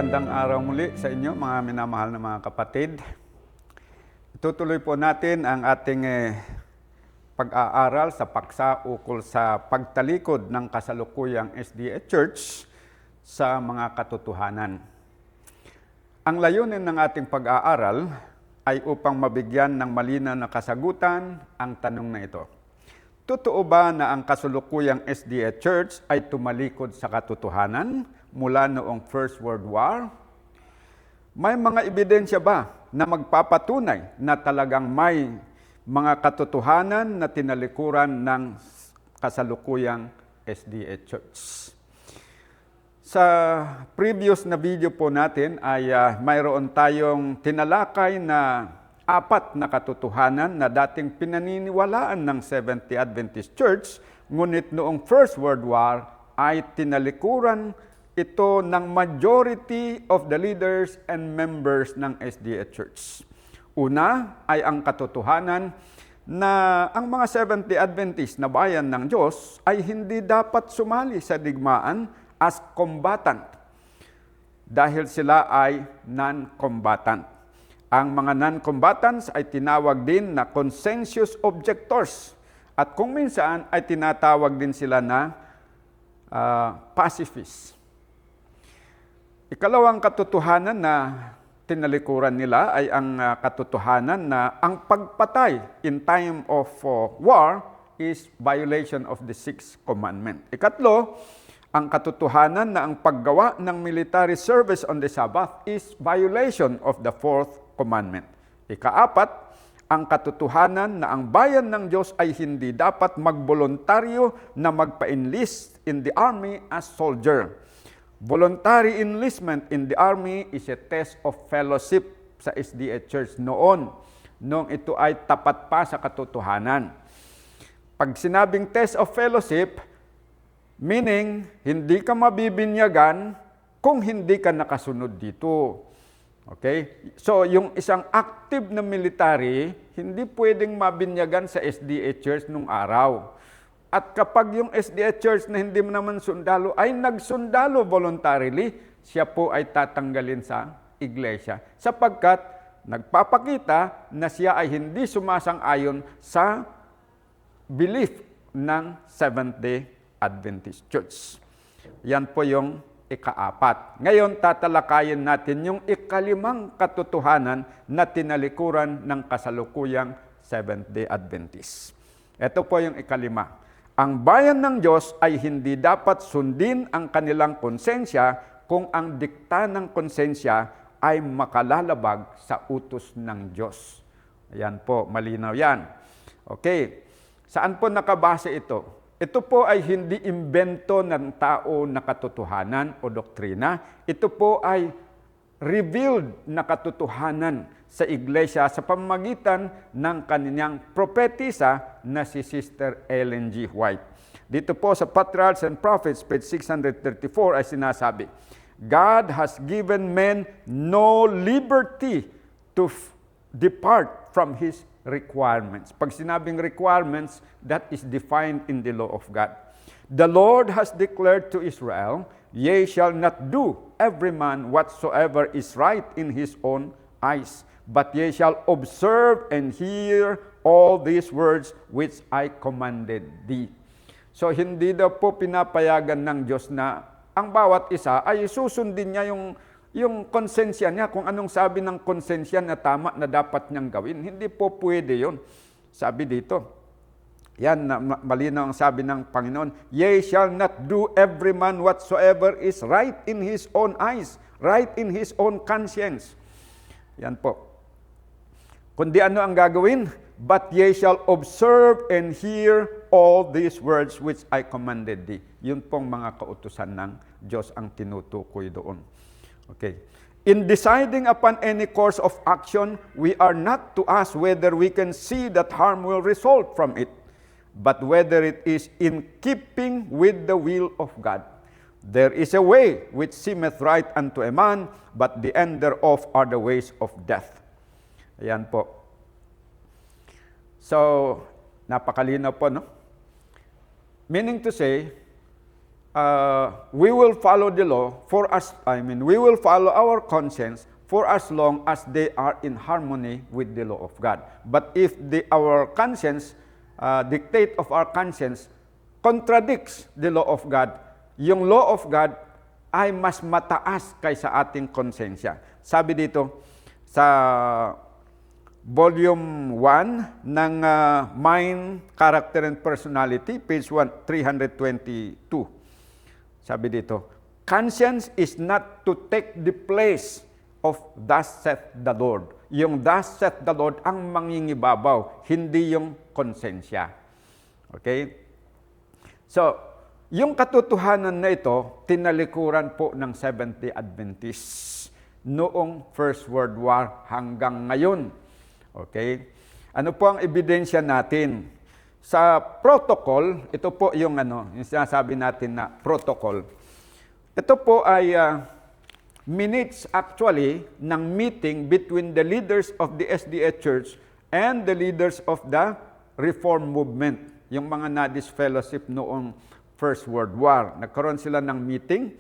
Magandang araw muli sa inyo mga minamahal na mga kapatid. Itutuloy po natin ang ating pag-aaral sa paksa ukol sa pagtalikod ng kasalukuyang SDA Church sa mga katotohanan. Ang layunin ng ating pag-aaral ay upang mabigyan ng malinaw na kasagutan ang tanong na ito. Totoo ba na ang kasalukuyang SDA Church ay tumalikod sa katotohanan mula noong First World War? May mga ebidensya ba na magpapatunay na talagang may mga katotohanan na tinalikuran ng kasalukuyang SDA Church? Sa previous na video po natin ay mayroon tayong tinalakay na 4 na katotohanan na dating pinaniniwalaan ng Seventh-day Adventist Church, ngunit noong First World War ay tinalikuran ito ng majority of the leaders and members ng SDA Church. Una ay ang katotohanan na ang mga Seventh-day Adventist na bayan ng Diyos ay hindi dapat sumali sa digmaan as combatant dahil sila ay non-combatant. Ang mga non-combatants ay tinawag din na conscientious objectors at kung minsan ay tinatawag din sila na pacifists. Ikalawang katotohanan na tinalikuran nila ay ang katotohanan na ang pagpatay in time of war is violation of the Sixth Commandment. Ikatlo, ang katotohanan na ang paggawa ng military service on the Sabbath is violation of the Fourth Commandment. Ika-4, ang katotohanan na ang bayan ng Diyos ay hindi dapat magboluntaryo na magpa-enlist in the army as soldier. Voluntary enlistment in the army is a test of fellowship sa SDA Church noong ito ay tapat pa sa katotohanan. Pag sinabing test of fellowship, meaning hindi ka mabibinyagan kung hindi ka nakasunod dito. Okay? So, yung isang active na military, hindi pwedeng mabinyagan sa SDA Church nung araw. At kapag yung SDA Church na hindi naman sundalo ay nagsundalo voluntarily, siya po ay tatanggalin sa iglesia. Sapagkat nagpapakita na siya ay hindi sumasang-ayon sa belief ng Seventh-day Adventist Church. Yan po yung ika-4. Ngayon, tatalakayin natin yung ika-5 katotohanan na tinalikuran ng kasalukuyang Seventh-day Adventist. Ito po yung ika-5. Ang bayan ng Diyos ay hindi dapat sundin ang kanilang konsensya kung ang dikta ng konsensya ay makalalabag sa utos ng Diyos. Ayan po, malinaw yan. Okay, saan po nakabase ito? Ito po ay hindi imbento ng tao na katotohanan o doktrina. Ito po ay revealed na katotohanan sa iglesia sa pamamagitan ng kanyang propetisa na si Sister Ellen G. White. Dito po sa Patriarchs and Prophets, page 634 ay sinasabi, God has given men no liberty to depart from His requirements. Pag sinabing requirements, that is defined in the law of God. The Lord has declared to Israel, ye shall not do every man whatsoever is right in his own eyes, but ye shall observe and hear all these words which I commanded thee. So hindi daw po pinapayagan ng Diyos na ang bawat isa ay susundin niya yung konsensya niya, kung anong sabi ng konsensya na tama na dapat niyang gawin. Hindi po pwede yun. Sabi dito, yan, malinaw ang sabi ng Panginoon, ye shall not do every man whatsoever is right in his own eyes, right in his own conscience. Yan po. Kundi ano ang gagawin? But ye shall observe and hear all these words which I commanded thee. Yun pong mga kautusan ng Diyos ang tinutukoy doon. Okay. In deciding upon any course of action, we are not to ask whether we can see that harm will result from it, but whether it is in keeping with the will of God. There is a way which seemeth right unto a man, but the end thereof are the ways of death. Ayan po. So, napakalinaw po, no? Meaning to say, we will follow the law we will follow our conscience for as long as they are in harmony with the law of God. But if our conscience, dictate of our conscience, contradicts the law of God, yung law of God ay mas mataas kaysa ating konsensya. Sabi dito sa Volume 1 ng Mind, Character and Personality, page 322. Sabi dito, conscience is not to take the place of thus saith the Lord. Yung thus saith the Lord ang mangingibabaw, hindi yung konsensya. Okay? So, yung katotohanan na ito, tinalikuran po ng Seventh-day Adventists noong First World War hanggang ngayon. Okay? Ano po ang ebidensya natin? Sa protocol, ito po yung sinasabi natin na protocol. Ito po ay minutes actually ng meeting between the leaders of the SDA Church and the leaders of the Reform Movement, yung mga Nudist Fellowship noong First World War. Nagkaroon sila ng meeting.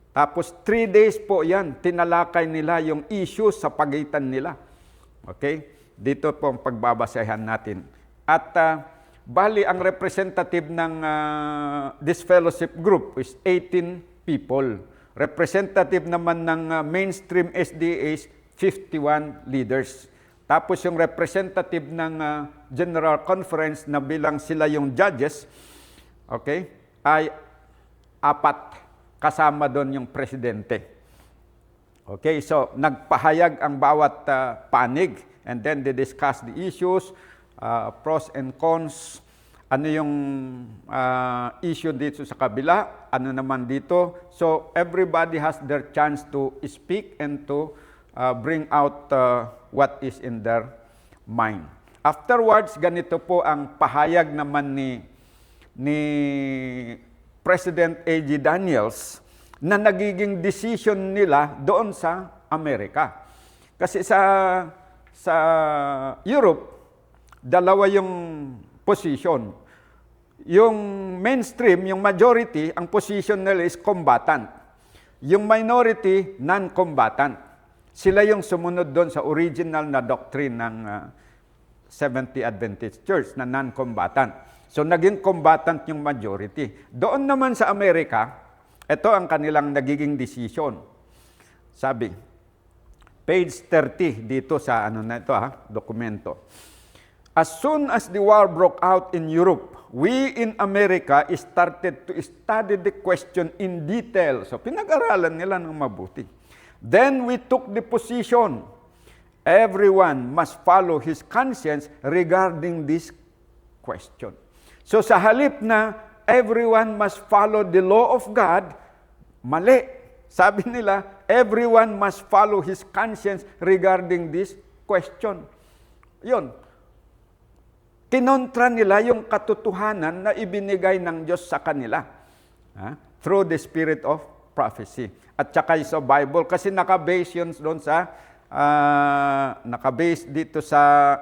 Tapos 3 days po yan, tinalakay nila yung issues sa pagitan nila. Okay? Dito po ang pagbabasehan natin. At bali, ang representative ng this fellowship group is 18 people. Representative naman ng mainstream SDA is 51 leaders. Tapos yung representative ng General Conference na bilang sila yung judges, okay, ay 4, kasama doon yung presidente. Okay, so nagpahayag ang bawat panig, and then they discuss the issues, pros and cons, ano yung issue dito sa kabila, ano naman dito. So everybody has their chance to speak and to bring out what is in their mind. Afterwards, ganito po ang pahayag naman ni President A.G. Daniels na nagiging decision nila doon sa Amerika. Kasi sa Europe, dalawa yung position. Yung mainstream, yung majority, ang position nila is combatant. Yung minority, non-combatant. Sila yung sumunod doon sa original na doctrine ng Seventh-day Adventist Church na non-combatant. So naging combatant yung majority. Doon naman sa Amerika, ito ang kanilang nagiging decision. Sabi, page 30 dito sa dokumento. As soon as the war broke out in Europe, we in America started to study the question in detail. So pinag-aralan nila ng mabuti. Then we took the position. Everyone must follow his conscience regarding this question. So sa halip na everyone must follow the law of God, mali. Sabi nila, everyone must follow his conscience regarding this question. Yun. Kinontra nila yung katotohanan na ibinigay ng Diyos sa kanila through the spirit of prophecy. At saka sa Bible, kasi nakabase yun doon sa, nakabase dito sa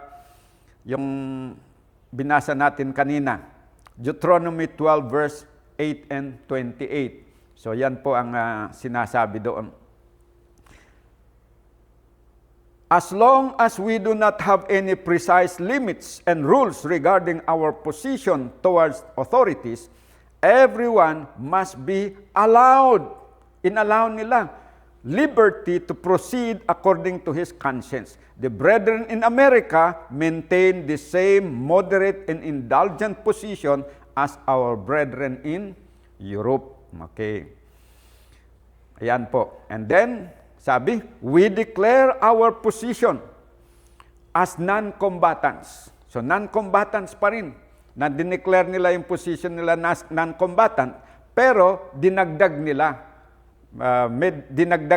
yung binasa natin kanina. Deuteronomy 12 verse 8 and 28. So yan po ang sinasabi doon. As long as we do not have any precise limits and rules regarding our position towards authorities, everyone must be allowed, inallow nila, liberty to proceed according to his conscience. The brethren in America maintain the same moderate and indulgent position as our brethren in Europe. Okay. Ayan po. And then, sabi, we declare our position as non-combatants. So, non-combatants pa rin. Na-declare nila yung position nila na non-combatant, pero dinagdag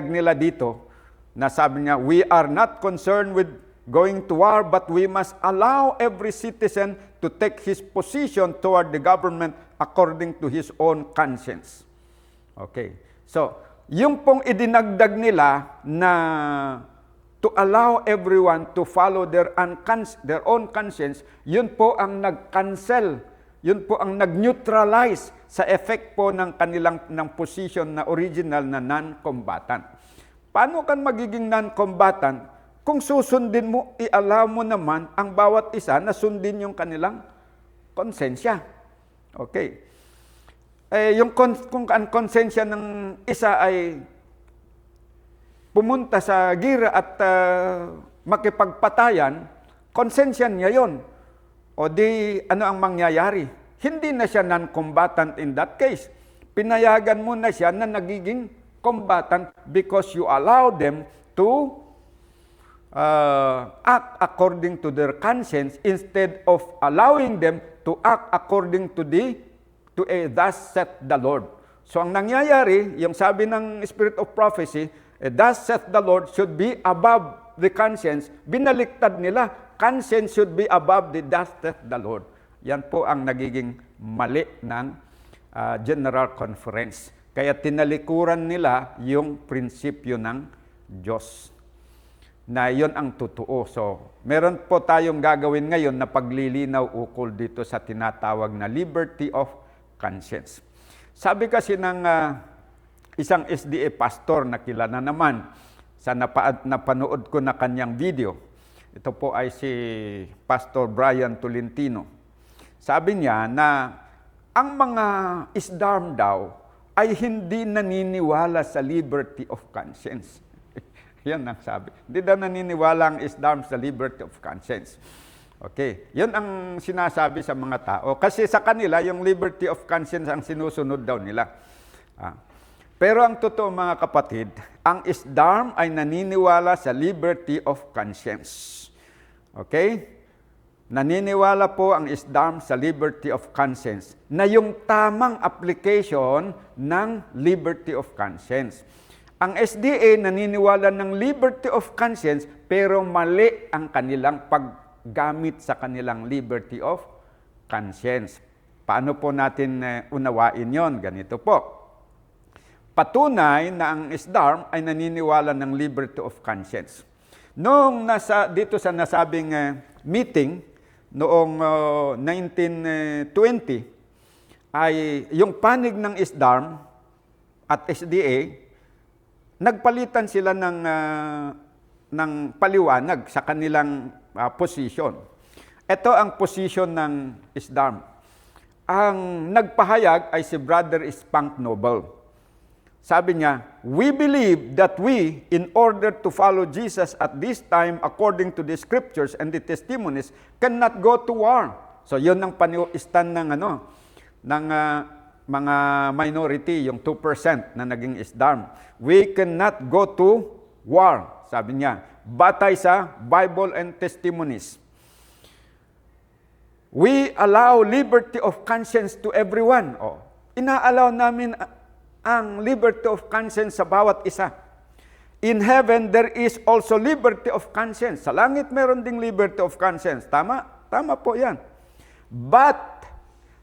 nila dito na sabi niya, we are not concerned with going to war, but we must allow every citizen to take his position toward the government according to his own conscience. Okay. So, yung pong idinagdag nila na to allow everyone to follow their own conscience, yun po ang nag-cancel Yun po ang nag-neutralize sa effect po ng kanilang ng position na original na non-combatant. Paano kan magiging non-combatant kung susundin mo, i-allow mo naman ang bawat isa na sundin yung kanilang konsensya? Okay. Kung ang konsensya ng isa ay pumunta sa gira at makipagpatayan, konsensya niya yon. O di, ano ang mangyayari? Hindi na siya non-combatant in that case. Pinayagan mo na siya na nagiging combatant because you allow them to act according to their conscience instead of allowing them to act according to thus saith the Lord. So ang nangyayari, yung sabi ng Spirit of Prophecy, thus saith the Lord should be above the conscience. Binaliktad nila, conscience should be above the thus saith the Lord. Yan po ang nagiging mali ng General Conference. Kaya tinalikuran nila yung prinsipyo ng Diyos. Na yon ang totoo. So, meron po tayong gagawin ngayon na paglilinaw ukol dito sa tinatawag na liberty of conscience. Sabi kasi ng isang SDA pastor na kilala naman sa napanood ko na kanyang video. Ito po ay si Pastor Brian Tolentino. Sabi niya na ang mga isdarm daw ay hindi naniniwala sa liberty of conscience. Yan ang sabi. Hindi daw naniniwala ang isdarm sa liberty of conscience. Okay. Yan ang sinasabi sa mga tao. Kasi sa kanila, yung liberty of conscience ang sinusunod daw nila. Pero ang totoo mga kapatid, ang isdarm ay naniniwala sa liberty of conscience. Okay? Naniniwala po ang isdarm sa liberty of conscience na yung tamang application ng liberty of conscience. Ang SDA naniniwala ng liberty of conscience pero mali ang kanilang paggamit sa kanilang liberty of conscience. Paano po natin unawain yon? Ganito po. Patunay na ang SDARM ay naniniwala ng liberty of conscience. Noong dito sa nasabing meeting noong 1920 ay yung panig ng SDARM at SDA nagpalitan sila ng paliwanag sa kanilang position. Ito ang position ng SDARM. Ang nagpahayag ay si Brother Spunk Noble. Sabi niya, we believe that we, in order to follow Jesus at this time according to the scriptures and the testimonies, cannot go to war. So yun ang stand ng mga minority, yung 2% na naging SDARM. We cannot go to war, sabi niya. Batay sa Bible and testimonies. We allow liberty of conscience to everyone. Inaalaw namin ang liberty of conscience sa bawat isa. In heaven, there is also liberty of conscience. Sa langit, meron ding liberty of conscience. Tama? Tama po yan. But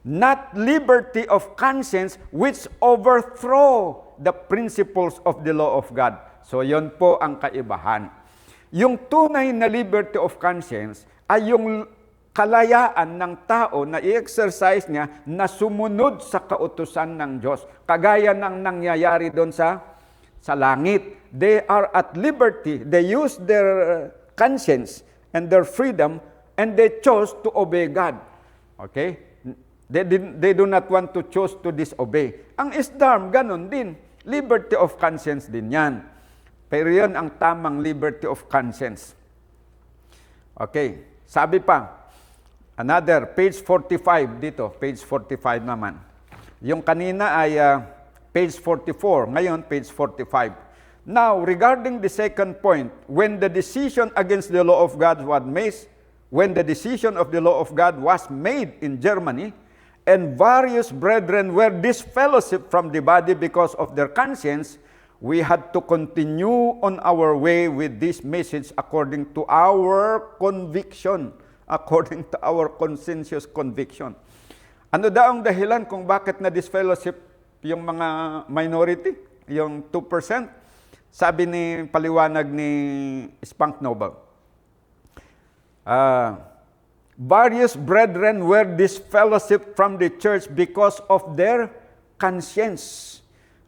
not liberty of conscience which overthrow the principles of the law of God. So, yon po ang kaibahan. Yung tunay na liberty of conscience ay yung kalayaan ng tao na i-exercise niya na sumunod sa kautusan ng Diyos. Kagaya ng nangyayari doon sa langit. They are at liberty. They use their conscience and their freedom and they chose to obey God. Okay? They do not want to choose to disobey. Ang SDARM, ganun din. Liberty of conscience din yan. Pero yan ang tamang liberty of conscience. Okay. Sabi pa, page 45 dito. Page 45 naman. Yung kanina ay page 44. Ngayon, page 45. Now, regarding the second point, when the decision against the law of God was made, when the decision of the law of God was made in Germany, and various brethren were disfellowship from the body because of their conscience, we had to continue on our way with this message according to our conviction, according to our consensus conviction. Ano daw ang dahilan kung bakit na disfellowship yung mga minority, yung 2%? Sabi ni paliwanag ni Spunk Noble. Various brethren were disfellowshipped from the church because of their conscience.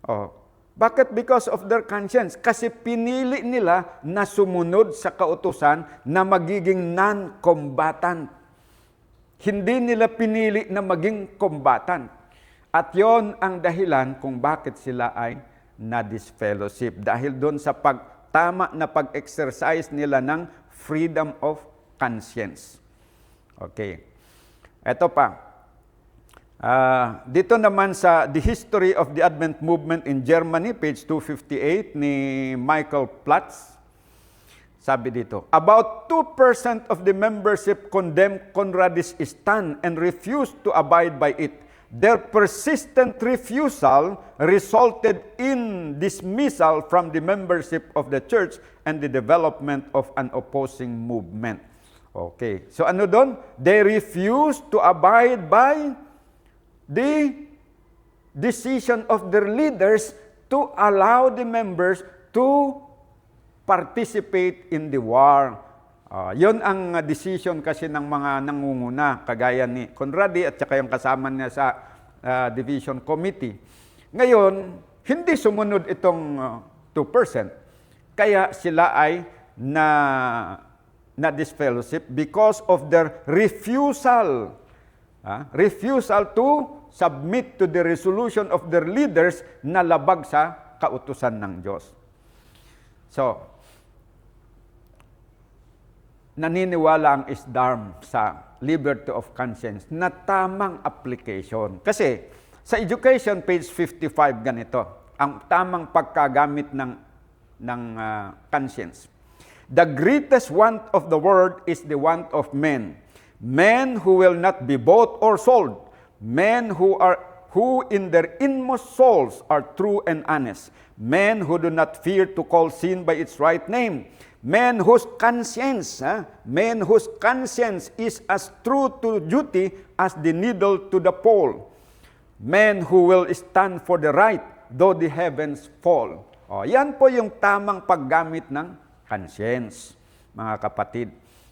Oh, bakit because of their conscience? Kasi pinili nila na sumunod sa kautusan na magiging non-combatant. Hindi nila pinili na maging combatant. At yon ang dahilan kung bakit sila ay na-disfellowship. Dahil doon sa tama na pag-exercise nila ng freedom of conscience. Okay. Ito pa. Dito naman sa The History of the Advent Movement in Germany, page 258 ni Michael Platz, sabi dito, about 2% of the membership condemned Conrad's stand and refused to abide by it. Their persistent refusal resulted in dismissal from the membership of the church and the development of an opposing movement. Okay. So ano doon? They refused to abide by the decision of their leaders to allow the members to participate in the war. Yon ang decision kasi ng mga nangunguna, kagaya ni Conradi at saka yung kasama niya sa division committee. Ngayon, hindi sumunod itong 2%. Kaya sila ay na disfellowship because of their refusal to submit to the resolution of their leaders na labag sa kautusan ng Diyos. So, naniniwala ang ISDARM sa liberty of conscience na tamang application. Kasi sa education, page 55, ganito, ang tamang pagkagamit ng conscience. The greatest want of the world is the want of men. Men who will not be bought or sold. Men who in their inmost souls are true and honest. Men who do not fear to call sin by its right name. Men whose conscience is as true to duty as the needle to the pole. Men who will stand for the right, though the heavens fall. Yan po yung tamang paggamit ng conscience, mga kapatid.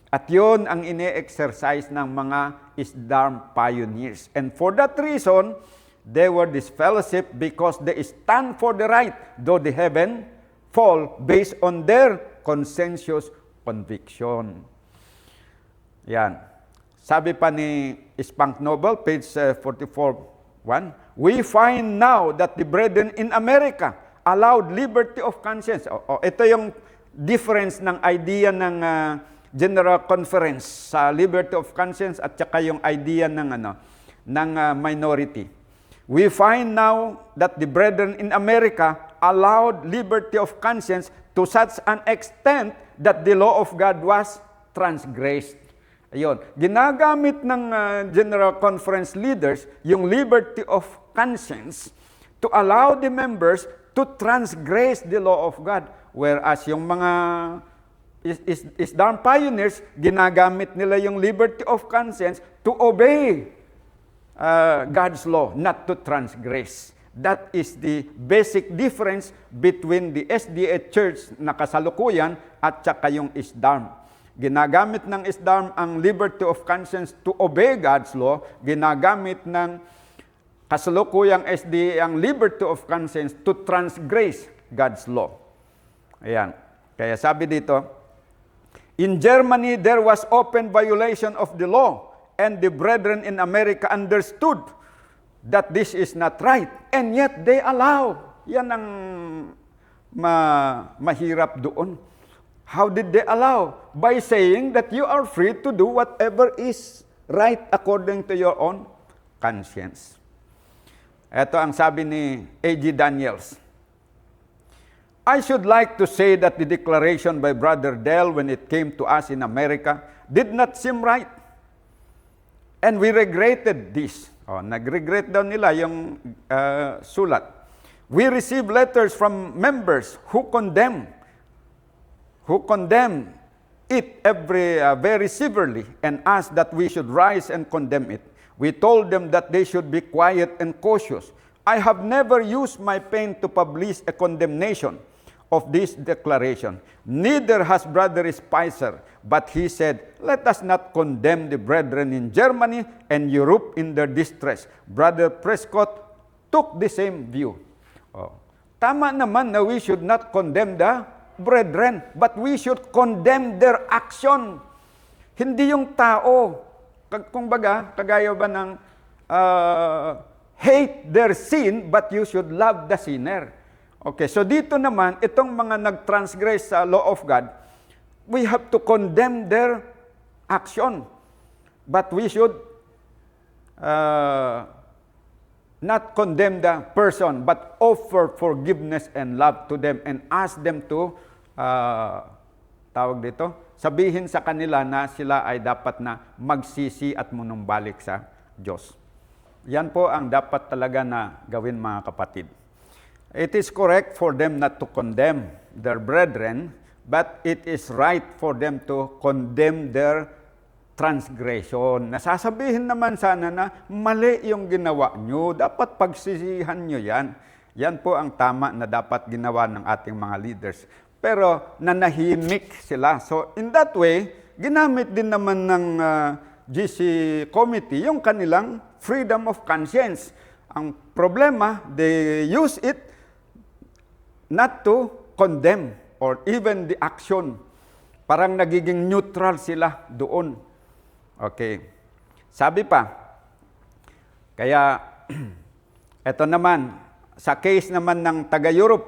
At yun ang ine-exercise ng mga ISDARM pioneers. And for that reason, they were disfellowship because they stand for the right, though the heaven fall, based on their conscientious conviction. Yan. Sabi pa ni Spunk Noble, page 44:1, we find now that the brethren in America allowed liberty of conscience. Ito yung difference ng idea ng General Conference sa liberty of conscience at saka yung idea ng minority. We find now that the brethren in America allowed liberty of conscience to such an extent that the law of God was transgressed. Ayun, ginagamit ng General Conference leaders yung liberty of conscience to allow the members to transgress the law of God. Whereas yung mga ISDARM pioneers, ginagamit nila yung liberty of conscience to obey God's law, not to transgress. That is the basic difference between the SDA Church na kasalukuyan at saka yung ISDARM. Ginagamit ng ISDARM ang liberty of conscience to obey God's law. Ginagamit ng kasalukuyang SDA ang liberty of conscience to transgress God's law. Ayan. Kaya sabi dito, in Germany, there was open violation of the law, and the brethren in America understood that this is not right, and yet they allow. Yan ang mahirap doon. How did they allow? By saying that you are free to do whatever is right according to your own conscience. Ito ang sabi ni A.G. Daniels. I should like to say that the declaration by Brother Dell when it came to us in America did not seem right. And we regretted this. Nag-regret daw nila yung sulat. We received letters from members who condemn it very severely and asked that we should rise and condemn it. We told them that they should be quiet and cautious. I have never used my pen to publish a condemnation. of this declaration. Neither has Brother Spicer, but he said, let us not condemn the brethren in Germany and Europe in their distress. Brother Prescott took the same view. Oh. Tama naman na we should not condemn the brethren, but we should condemn their action. Hindi yung tao. Kumbaga, kagaya ba ng hate their sin, but you should love the sinner. Okay, so dito naman, itong mga nag-transgress sa law of God, we have to condemn their action. But we should not condemn the person, but offer forgiveness and love to them and ask them to, tawag dito, sabihin sa kanila na sila ay dapat na magsisi at manumbalik sa Diyos. Yan po ang dapat talaga na gawin, mga kapatid. It is correct for them not to condemn their brethren, but it is right for them to condemn their transgression. Nasasabihin naman sana na mali yung ginawa nyo, dapat pagsisihan nyo yan. Yan po ang tama na dapat ginawa ng ating mga leaders. Pero nanahimik sila. So in that way, ginamit din naman ng GC committee yung kanilang freedom of conscience. Ang problema, they use it not to condemn or even the action. Parang nagiging neutral sila doon. Okay. Sabi pa, kaya eto naman, sa case naman ng taga-Europe,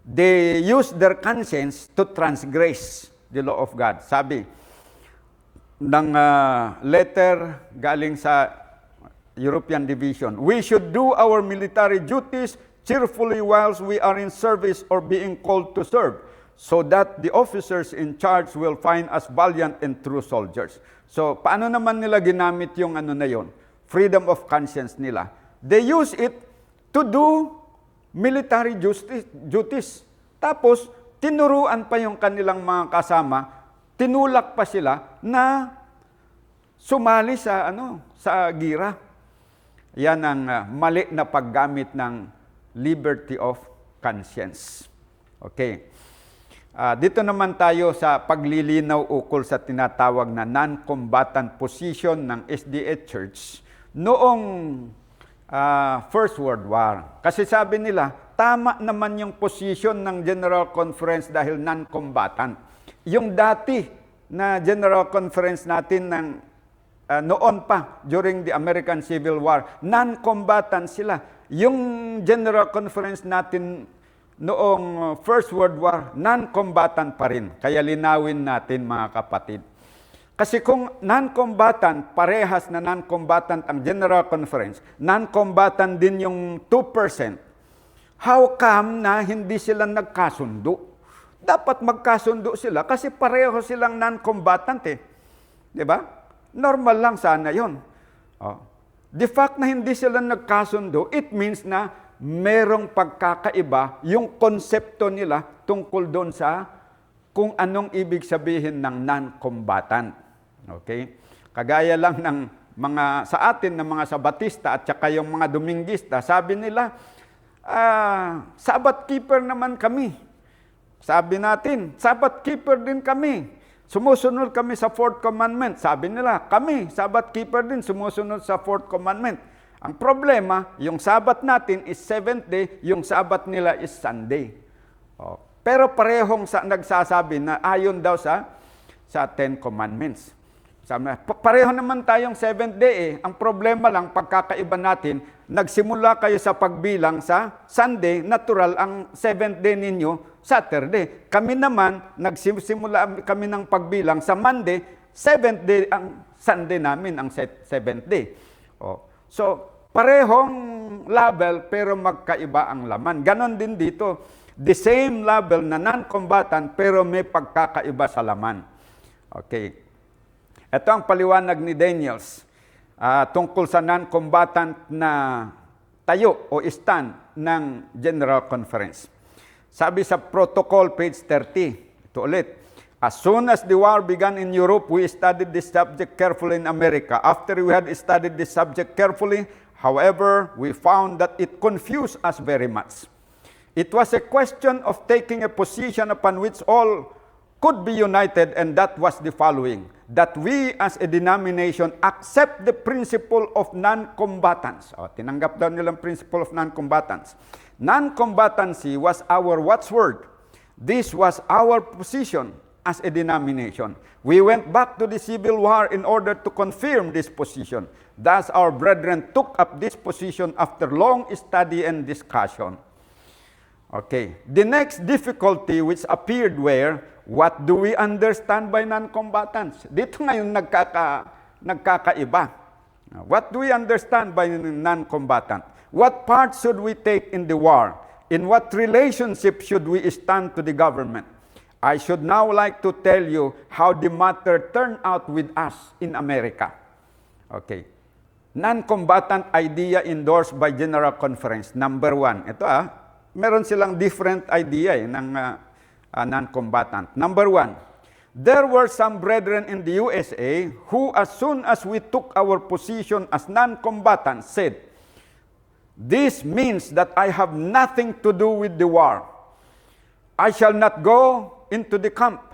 they use their conscience to transgress the law of God. Sabi ng letter galing sa European Division, we should do our military duties cheerfully whilst we are in service or being called to serve, so that the officers in charge will find us valiant and true soldiers. So, paano naman nila ginamit yung na yon? Freedom of conscience nila. They use it to do military duties. Tapos, tinuruan pa yung kanilang mga kasama, tinulak pa sila na sumali sa sa gira. Yan ang mali na paggamit ng liberty of conscience. Okay. Dito naman tayo sa paglilinaw ukol sa tinatawag na non-combatant position ng SDA Church noong First World War. Kasi sabi nila, tama naman yung position ng General Conference dahil non-combatant. Yung dati na General Conference natin ng noon pa, during the American Civil War, non-combatant sila. Yung General Conference natin noong First World War, non-combatant pa rin. Kaya linawin natin, mga kapatid. Kasi kung non-combatant, parehas na non-combatant ang General Conference, non-combatant din yung 2%, how come na hindi sila nagkasundo? Dapat magkasundo sila kasi pareho silang non-combatant eh. Di ba? Normal lang sana yon. The fact na hindi sila nagkasundo, it means na merong pagkakaiba yung konsepto nila tungkol doon sa kung anong ibig sabihin ng non-combatant. Okay? Kagaya lang ng mga sa atin ng mga Sabatista at saka yung mga Dominguista, sabi nila, Sabbath keeper naman kami. Sabi natin, Sabbath keeper din kami. Sumusunod kami sa fourth commandment. Sabi nila, kami, Sabbath keeper din, sumusunod sa fourth commandment. Ang problema, yung Sabbath natin is seventh day, yung Sabbath nila is Sunday. Pero parehong nagsasabi na ayon daw sa Ten Commandments. Pareho naman tayong seventh day eh. Ang problema lang, pagkakaiba natin, nagsimula kayo sa pagbilang sa Sunday, natural ang seventh day ninyo, Saturday. Kami naman, nagsimula kami ng pagbilang sa Monday, seventh day ang Sunday namin, ang seventh day. So, parehong label pero magkaiba ang laman. Ganon din dito. The same label na non-combatant pero may pagkakaiba sa laman. Okay. Ito ang paliwanag ni Daniels tungkol sa non-combatant na tayo o stand ng General Conference. Sabi sa protocol, page 30, ito ulit, as soon as the war began in Europe, we studied this subject carefully in America. After we had studied this subject carefully, however, we found that it confused us very much. It was a question of taking a position upon which all could be united, and that was the following: that we as a denomination accept the principle of non-combatants. O, tinanggap daw nilang principle of non-combatants. Non-combatancy was our watchword. This was our position as a denomination. We went back to the Civil War in order to confirm this position. Thus, our brethren took up this position after long study and discussion. Okay. The next difficulty which appeared were, what do we understand by non-combatants? Dito ngayon nagkakaiba. What do we understand by non-combatant? What part should we take in the war? In what relationship should we stand to the government? I should now like to tell you how the matter turned out with us in America. Okay. Non-combatant idea endorsed by General Conference. Number 1. Ito meron silang different idea ng non-combatant. Number 1, there were some brethren in the USA who, as soon as we took our position as non-combatants, said, "This means that I have nothing to do with the war. I shall not go into the camp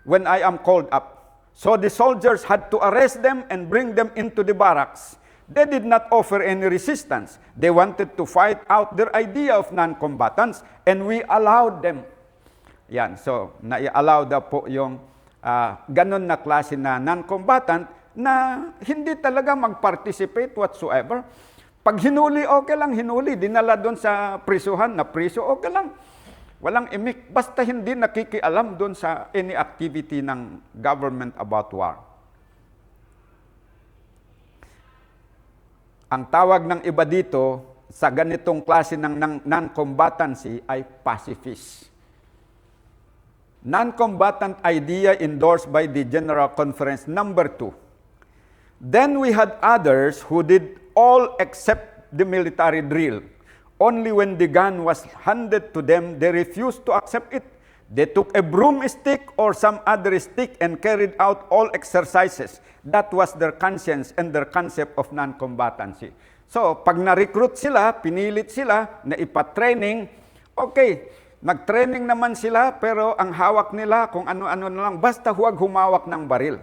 when I am called up." So the soldiers had to arrest them and bring them into the barracks. They did not offer any resistance. They wanted to fight out their idea of non-combatants, and we allowed them. Yan, so nai-allow daw po yung ganon na klase na non-combatant na hindi talaga mag-participate whatsoever. Pag hinuli, okay lang, hinuli. Dinala doon sa prisuhan, na priso, okay lang. Walang imik. Basta hindi nakikialam doon sa any activity ng government about war. Ang tawag ng iba dito sa ganitong klase ng non-combatancy ay pacifist. Non-combatant idea endorsed by the General Conference. Number 2. Then we had others who did all except the military drill. Only when the gun was handed to them, they refused to accept it. They took a broomstick or some other stick and carried out all exercises. That was their conscience and their concept of non-combatancy. So, pag na-recruit sila, pinilit sila na ipatraining, okay, nag-training naman sila, pero ang hawak nila kung ano-ano na lang, basta huwag humawak ng baril.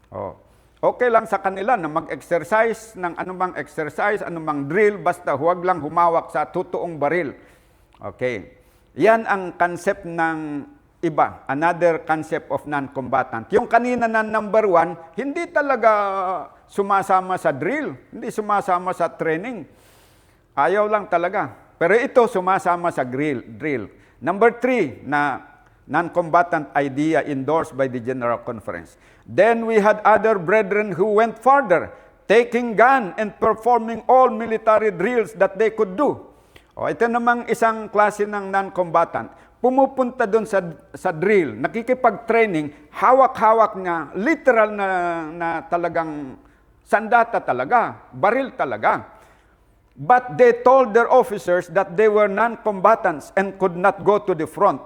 Oh. Okay lang sa kanila na mag-exercise ng anumang exercise, anumang drill, basta huwag lang humawak sa totoong baril. Okay. Yan ang concept ng iba, another concept of non-combatant. Yung kanina na number 1, hindi talaga sumasama sa drill, hindi sumasama sa training. Ayaw lang talaga. Pero ito sumasama sa drill. Number 3 na non-combatant idea endorsed by the General Conference. Then we had other brethren who went further, taking gun and performing all military drills that they could do. O, ito namang isang klase ng non-combatant. Pumupunta doon sa drill, nakikipag-training, hawak-hawak na, literal na talagang sandata talaga, baril talaga. But they told their officers that they were non-combatants and could not go to the front.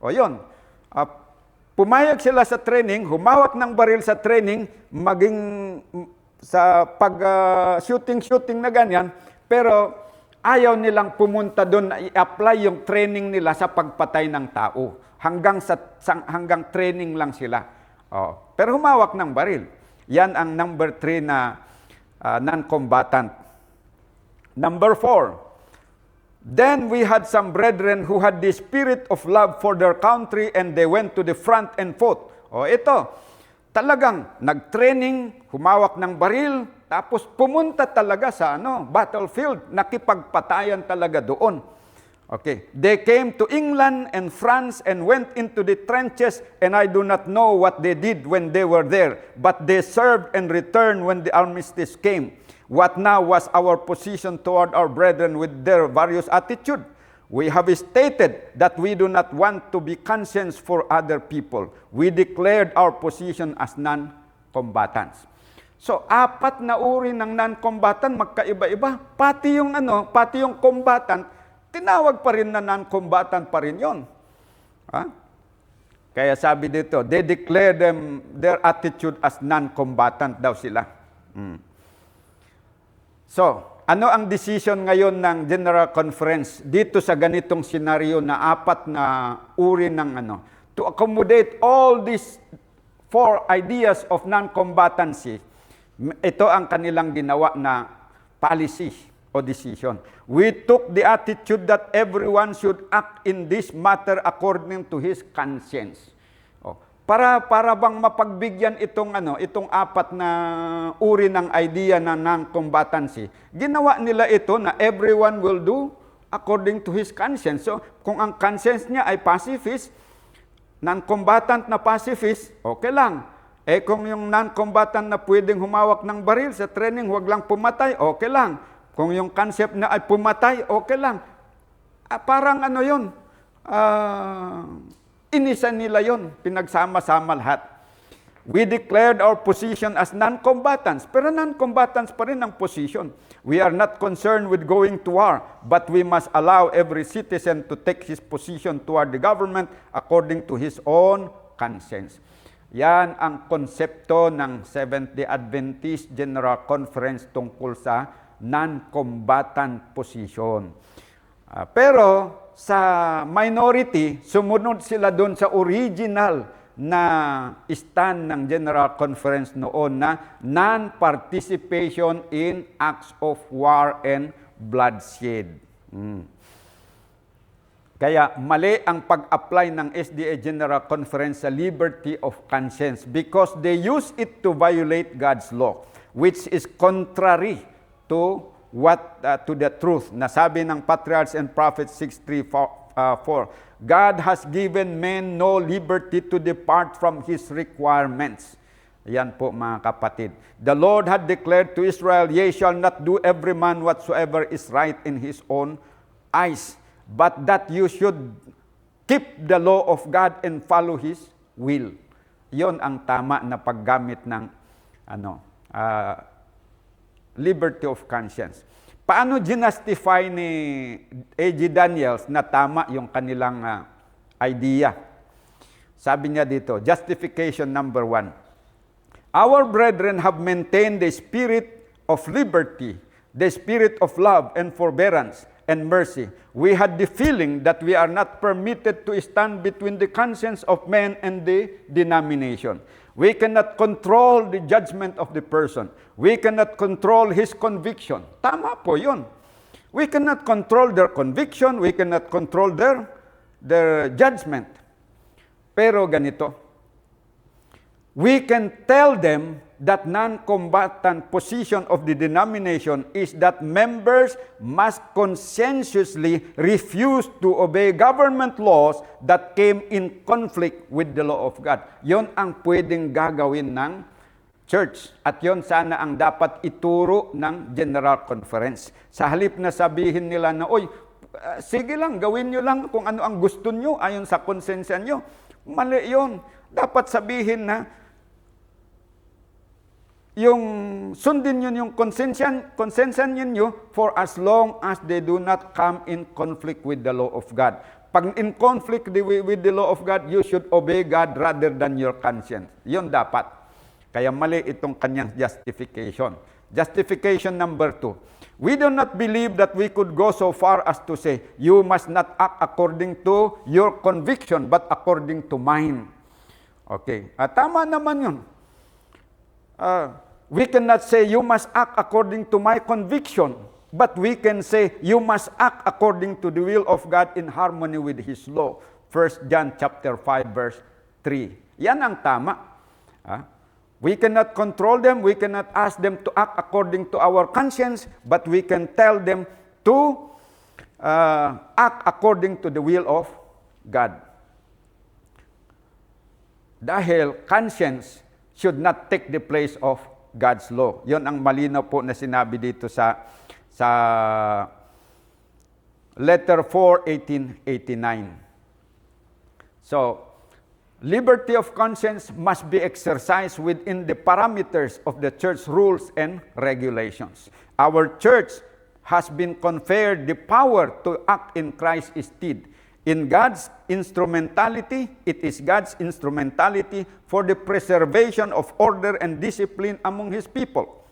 O yun, pumayag sila sa training, humawak ng baril sa training, maging sa pag-shooting na ganyan, pero ayaw nilang pumunta doon na i-apply yung training nila sa pagpatay ng tao. Hanggang training lang sila. Oh. Pero humawak ng baril. Yan ang number 3 na non-combatant. Number 4. Then we had some brethren who had the spirit of love for their country and they went to the front and fought. Oh, ito. Talagang nag-training, humawak ng baril, tapos pumunta talaga sa battlefield, nakipagpatayan talaga doon. Okay. They came to England and France and went into the trenches, and I do not know what they did when they were there, but they served and returned when the armistice came. What now was our position toward our brethren with their various attitude? We have stated that we do not want to be conscience for other people. We declared our position as non-combatants. So, 4 na uri ng non-combatant, magkaiba-iba. Pati yung combatant, tinawag pa rin na non-combatant pa rin yun. Kaya sabi dito, they declare their attitude as non-combatant daw sila. So, Ano ang decision ngayon ng General Conference dito sa ganitong senaryo na apat na uri ng to accommodate all these four ideas of non-combatancy? Ito ang kanilang ginawa na policy o decision. We took the attitude that everyone should act in this matter according to his conscience. Para bang mapagbigyan itong apat na uri ng idea na non-combatancy, ginawa nila ito na everyone will do according to his conscience. So, kung ang conscience niya ay pacifist, non-combatant na pacifist, okay lang. Kung yung non-combatant na pwedeng humawak ng baril sa training, huwag lang pumatay, okay lang. Kung yung concept na ay pumatay, okay lang. Parang yun, inisa nila yon, pinagsama-sama lahat. We declared our position as non-combatants, pero non-combatants pa rin ang position. We are not concerned with going to war, but we must allow every citizen to take his position toward the government according to his own conscience. Yan ang konsepto ng Seventh-day Adventist General Conference tungkol sa non-combatant position. Pero sa minority, sumunod sila doon sa original na stand ng General Conference noon na non-participation in acts of war and bloodshed. Kaya mali ang pag-apply ng SDA General Conference sa liberty of conscience because they use it to violate God's law, which is contrary to to the truth. Nasabi ng Patriarchs and Prophets 6:3-4, God has given men no liberty to depart from His requirements. Yan po mga kapatid. The Lord had declared to Israel, Ye shall not do every man whatsoever is right in his own eyes, but that you should keep the law of God and follow His will. Yon ang tama na paggamit ng liberty of conscience. Paano ginastify ni A.G. Daniels na tama yung kanilang idea? Sabi niya dito, justification number 1. Our brethren have maintained the spirit of liberty, the spirit of love and forbearance and mercy. We had the feeling that we are not permitted to stand between the conscience of men and the denomination. We cannot control the judgment of the person. We cannot control his conviction. Tama po yun. We cannot control their conviction. We cannot control their judgment. Pero ganito, we can tell them that non-combatant position of the denomination is that members must conscientiously refuse to obey government laws that came in conflict with the law of God. Yon ang pwedeng gagawin ng church. At yon sana ang dapat ituro ng General Conference. Sa halip na sabihin nila na, sige lang, gawin nyo lang kung ano ang gusto nyo ayon sa konsensya nyo. Mali yon. Dapat sabihin na, yung sundin yun yung konsensya ninyo for as long as they do not come in conflict with the law of God. Pag in conflict with the law of God, you should obey God rather than your conscience. Yun dapat. Kaya mali itong kanyang justification. Justification number 2. We do not believe that we could go so far as to say, you must not act according to your conviction, but according to mine. Okay. Tama naman yun. We cannot say, you must act according to my conviction. But we can say, you must act according to the will of God in harmony with His law. 1 John chapter 5, verse 3. Yan ang tama. We cannot control them. We cannot ask them to act according to our conscience. But we can tell them to act according to the will of God. Dahil conscience should not take the place of God's law. Yon ang malinaw po na sinabi dito sa letter 4, 1889. So, liberty of conscience must be exercised within the parameters of the church rules and regulations. Our church has been conferred the power to act in Christ's stead. In God's instrumentality, it is God's instrumentality for the preservation of order and discipline among His people.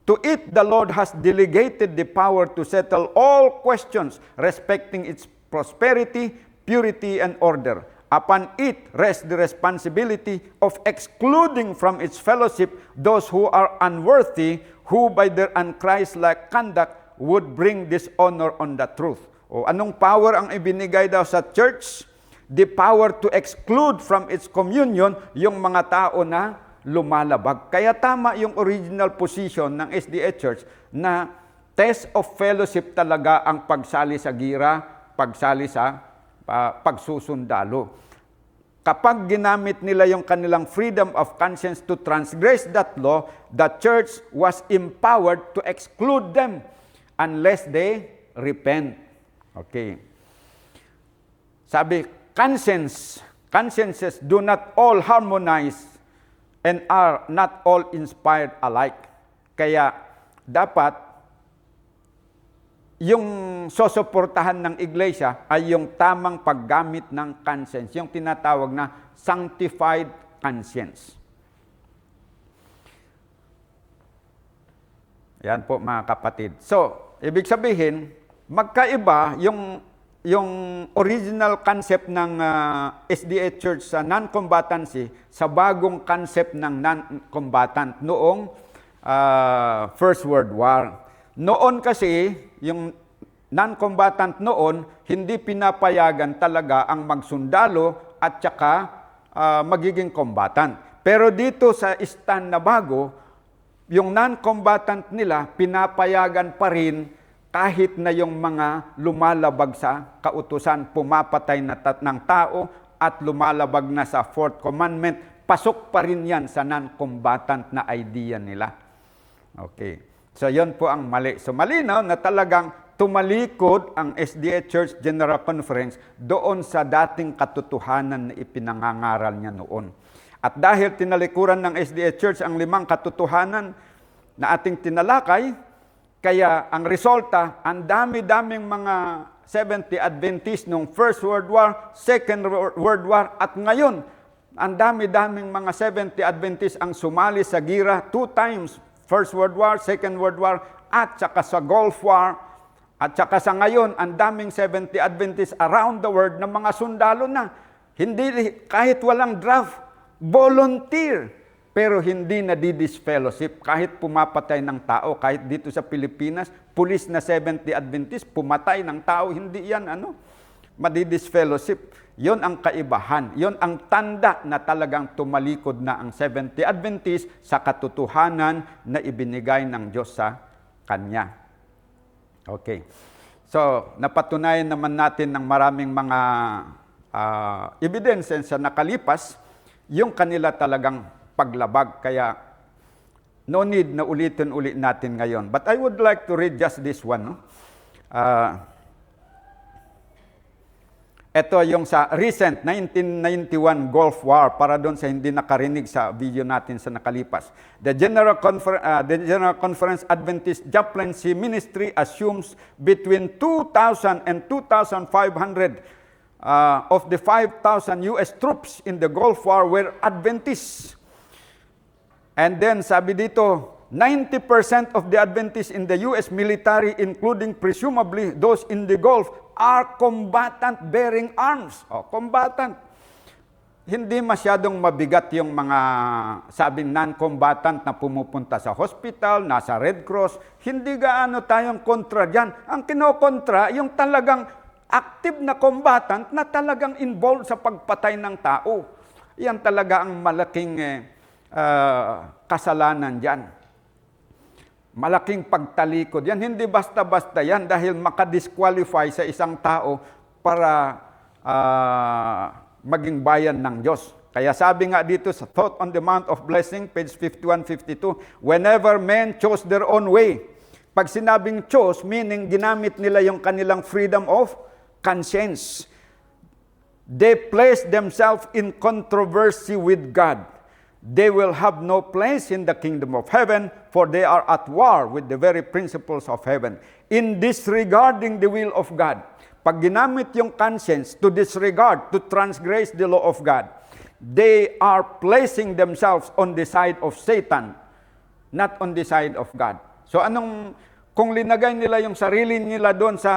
To it, the Lord has delegated the power to settle all questions respecting its prosperity, purity, and order. Upon it rests the responsibility of excluding from its fellowship those who are unworthy, who by their unchristlike conduct would bring dishonor on the truth. O anong power ang ibinigay daw sa church? The power to exclude from its communion yung mga tao na lumalabag. Kaya tama yung original position ng SDA Church na test of fellowship talaga ang pagsali sa gira, pagsali sa pagsusundalo. Kapag ginamit nila yung kanilang freedom of conscience to transgress that law, the church was empowered to exclude them unless they repent. Okay. Sabi, consciences do not all harmonize and are not all inspired alike. Kaya dapat yung sosuportahan ng iglesia ay yung tamang paggamit ng conscience, yung tinatawag na sanctified conscience. Yan po mga kapatid. So, ibig sabihin, magkaiba yung original concept ng SDA Church sa non-combatancy sa bagong concept ng non-combatant noong First World War. Noon kasi, yung non-combatant noon, hindi pinapayagan talaga ang magsundalo at saka magiging combatant. Pero dito sa stand na bago, yung non-combatant nila, pinapayagan pa rin kahit na yung mga lumalabag sa kautusan, pumapatay ng tao at lumalabag na sa Fourth Commandment, pasok pa rin yan sa non-combatant na idea nila. Okay. So, yon po ang mali. So, malinaw na talagang tumalikod ang SDA Church General Conference doon sa dating katotohanan na ipinangangaral niya noon. At dahil tinalikuran ng SDA Church ang 5 katotohanan na ating tinalakay, kaya ang resulta, ang dami-daming mga Seventh Adventist nung First World War, Second World War, at ngayon, ang dami-daming mga Seventh Adventist ang sumali sa gira 2 times, First World War, Second World War, at saka sa Gulf War, at saka sa ngayon, ang daming Seventh Adventist around the world na mga sundalo na. Hindi, kahit walang draft, volunteer. Pero hindi na didisfellowship. Kahit pumapatay ng tao, kahit dito sa Pilipinas, pulis na Seventh Adventist, pumatay ng tao, hindi yan, madidisfellowship. Yon ang kaibahan. Yon ang tanda na talagang tumalikod na ang Seventh Adventist sa katotohanan na ibinigay ng Diyos sa Kanya. Okay. So, napatunayan naman natin ng maraming mga evidences sa nakalipas, yung kanila talagang paglabag. Kaya, no need na ulitin natin ngayon. But I would like to read just this one. Ito yung sa recent 1991 Gulf War, para doon sa hindi nakarinig sa video natin sa nakalipas. The General Conference Adventist Chaplaincy Ministry assumes between 2,000 and 2,500 of the 5,000 U.S. troops in the Gulf War were Adventists. And then sabi dito, 90% of the Adventists in the U.S. military, including presumably those in the Gulf, are combatant bearing arms. Combatant. Hindi masyadong mabigat yung mga sabing non-combatant na pumupunta sa hospital, nasa Red Cross. Hindi gaano tayong kontra dyan. Ang kinokontra, yung talagang active na combatant na talagang involved sa pagpatay ng tao. Yan talaga ang malaking kasalanan dyan. Malaking pagtalikod. Yan, hindi basta-basta yan dahil makadisqualify sa isang tao para maging bayan ng Diyos. Kaya sabi nga dito sa Thought on the Mount of Blessing, page 51-52, whenever men chose their own way. Pag sinabing chose, meaning ginamit nila yung kanilang freedom of conscience. They place themselves in controversy with God. They will have no place in the kingdom of heaven, for they are at war with the very principles of heaven. In disregarding the will of God, pag ginamit yung conscience to disregard, to transgress the law of God, they are placing themselves on the side of Satan, not on the side of God. So kung linagay nila yung sarili nila doon sa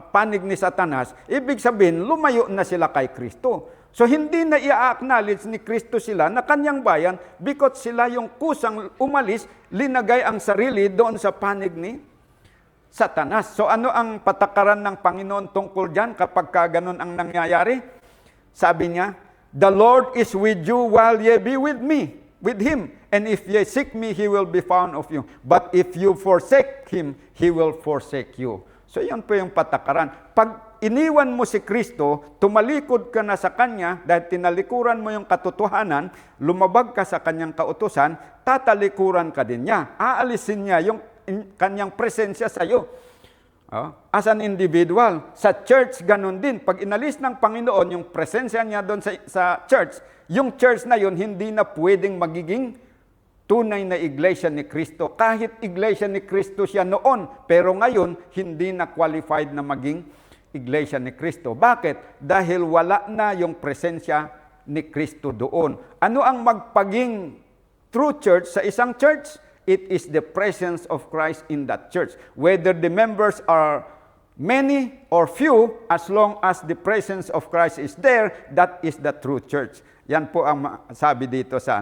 panig ni Satanas, ibig sabihin, lumayo na sila kay Kristo. So hindi na i-acknowledge ni Kristo sila na kanyang bayan because sila yung kusang umalis, linagay ang sarili doon sa panig ni Satanas. So ano ang patakaran ng Panginoon tungkol dyan kapag ganun ang nangyayari? Sabi niya, "The Lord is with you while ye be with me, with Him. And if ye seek me, He will be found of you. But if you forsake Him, He will forsake you." So yan po yung patakaran. Pag iniwan mo si Kristo, tumalikod ka na sa Kanya, dahil tinalikuran mo yung katotohanan, lumabag ka sa Kanyang kautusan, tatalikuran ka din niya. Aalisin niya yung Kanyang presensya sa iyo. As an individual, sa church, ganun din. Pag inalis ng Panginoon yung presensya niya doon sa church, yung church na yun, hindi na pwedeng magiging tunay na iglesia ni Kristo. Kahit iglesia ni Kristo siya noon, pero ngayon, hindi na qualified na maging iglesia ni Kristo. Bakit? Dahil wala na yung presensya ni Kristo doon. Ano ang magpaging true church sa isang church? It is the presence of Christ in that church. Whether the members are many or few, as long as the presence of Christ is there, that is the true church. Yan po ang sabi dito sa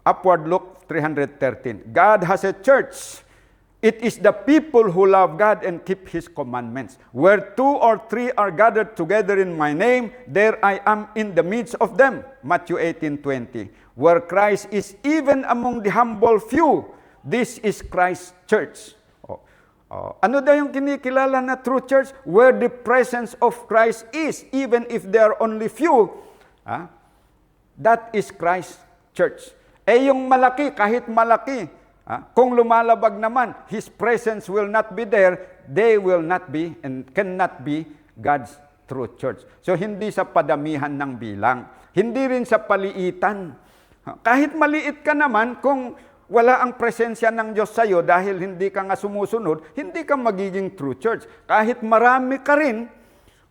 Upward Look 313. God has a church. It is the people who love God and keep His commandments. Where 2 or 3 are gathered together in my name, there I am in the midst of them. Matthew 18:20. Where Christ is even among the humble few, this is Christ's church. Ano daw yung kinikilala na true church? Where the presence of Christ is, even if there are only few. That is Christ's church. Yung malaki, kahit malaki, kung lumalabag naman, His presence will not be there, they will not be and cannot be God's true church. So hindi sa padamihan ng bilang, hindi rin sa paliitan. Kahit maliit ka naman, kung wala ang presensya ng Diyos sa iyo dahil hindi ka nga sumusunod, hindi ka magiging true church. Kahit marami ka rin,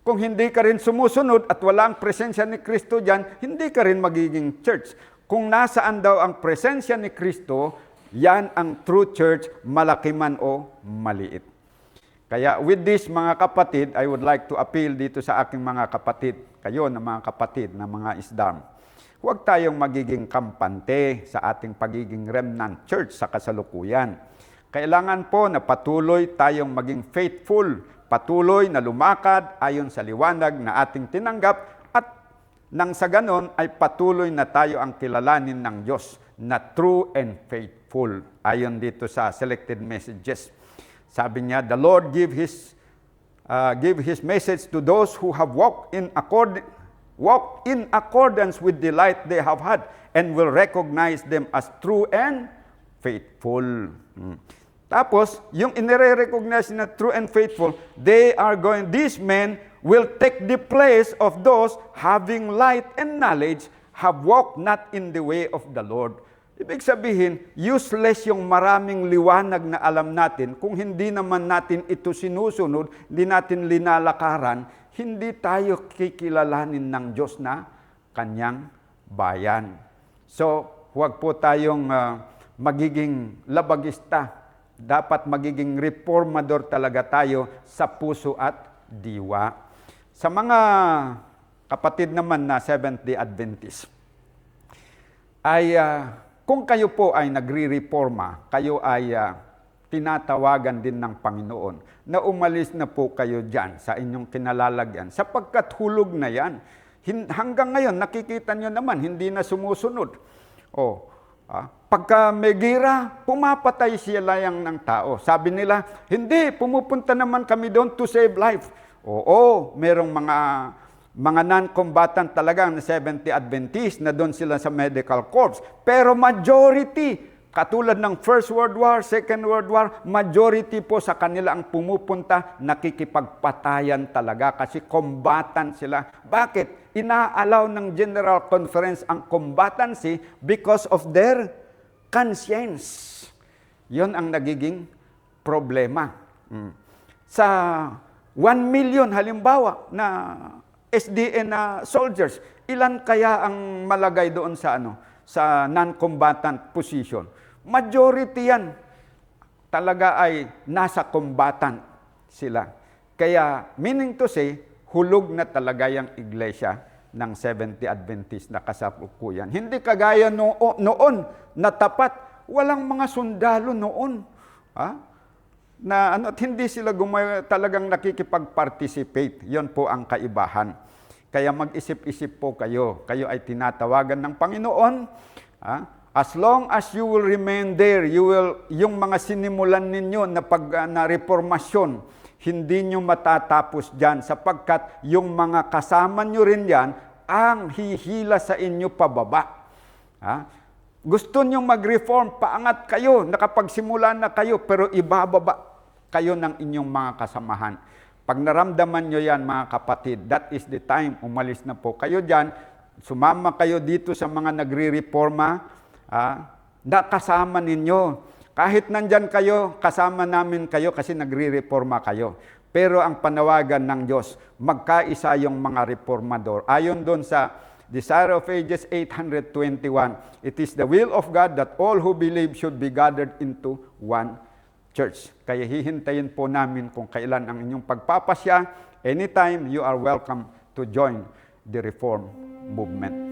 kung hindi ka rin sumusunod at wala ang presensya ni Kristo diyan, hindi ka rin magiging church. Kung nasaan daw ang presensya ni Kristo, yan ang true church, malaki man o maliit. Kaya with this, mga kapatid, I would like to appeal dito sa aking mga kapatid, kayo na mga kapatid na mga isdam. Huwag tayong magiging kampante sa ating pagiging remnant church sa kasalukuyan. Kailangan po na patuloy tayong maging faithful, patuloy na lumakad ayon sa liwanag na ating tinanggap at nang sa ganon ay patuloy na tayo ang kilalanin ng Diyos na true and faithful. Ayon dito sa selected messages. Sabi niya, the Lord give His message to those who have walked in accordance with the light they have had and will recognize them as true and faithful. Tapos, yung inire-recognize na true and faithful, these men will take the place of those having light and knowledge, have walked not in the way of the Lord. Ibig sabihin, useless yung maraming liwanag na alam natin kung hindi naman natin ito sinusunod, hindi natin linalakaran, hindi tayo kikilalanin ng Diyos na Kanyang bayan. So, huwag po tayong magiging labagista. Dapat magiging reformador talaga tayo sa puso at diwa. Sa mga kapatid naman na Seventh-day Adventist, ay kung kayo po ay nagre-reforma, kayo ay tinatawagan din ng Panginoon na umalis na po kayo dyan sa inyong kinalalagyan. Sapagkat hulog na yan. Hanggang ngayon, nakikita nyo naman, hindi na sumusunod. Pagka may gira, pumapatay sila yang ng tao. Sabi nila, hindi, pumupunta naman kami doon to save life. Oo, merong mga non-combatant talaga na Seventh-day Adventist na doon sila sa medical corps. Pero majority, katulad ng First World War, Second World War, majority po sa kanila ang pumupunta, nakikipagpatayan talaga kasi combatant sila. Bakit? Inaalaw ng General Conference ang combatancy because of their conscience. Yon ang nagiging problema. Sa 1 million halimbawa na SDN na soldiers, ilan kaya ang malagay doon sa sa non-combatant position? Majority yan talaga ay nasa kumbatan sila. Kaya, meaning to say, hulog na talaga yung iglesia ng Seventh-day Adventist na kasalukuyan. Hindi kagaya noon na tapat. Walang mga sundalo noon. At hindi sila talagang nakikipag-participate. Yon po ang kaibahan. Kaya mag-isip-isip po kayo. Kayo ay tinatawagan ng Panginoon. As long as you will remain there, yung mga sinimulan ninyo na reformasyon, hindi nyo matatapos dyan sapagkat yung mga kasama nyo rin yan ang hihila sa inyo pababa. Gusto nyo mag-reform, paangat kayo, nakapagsimula na kayo, pero ibababa kayo ng inyong mga kasamahan. Pag naramdaman nyo yan, mga kapatid, that is the time, umalis na po kayo dyan, sumama kayo dito sa mga nagre-reforma, na kasama ninyo. Kahit nandyan kayo, kasama namin kayo kasi nagre-reforma kayo. Pero ang panawagan ng Diyos, magkaisa yung mga reformador. Ayon doon sa Desire of Ages 821, it is the will of God that all who believe should be gathered into one church. Kaya hihintayin po namin kung kailan ang inyong pagpapasya. Anytime, you are welcome to join the Reform movement.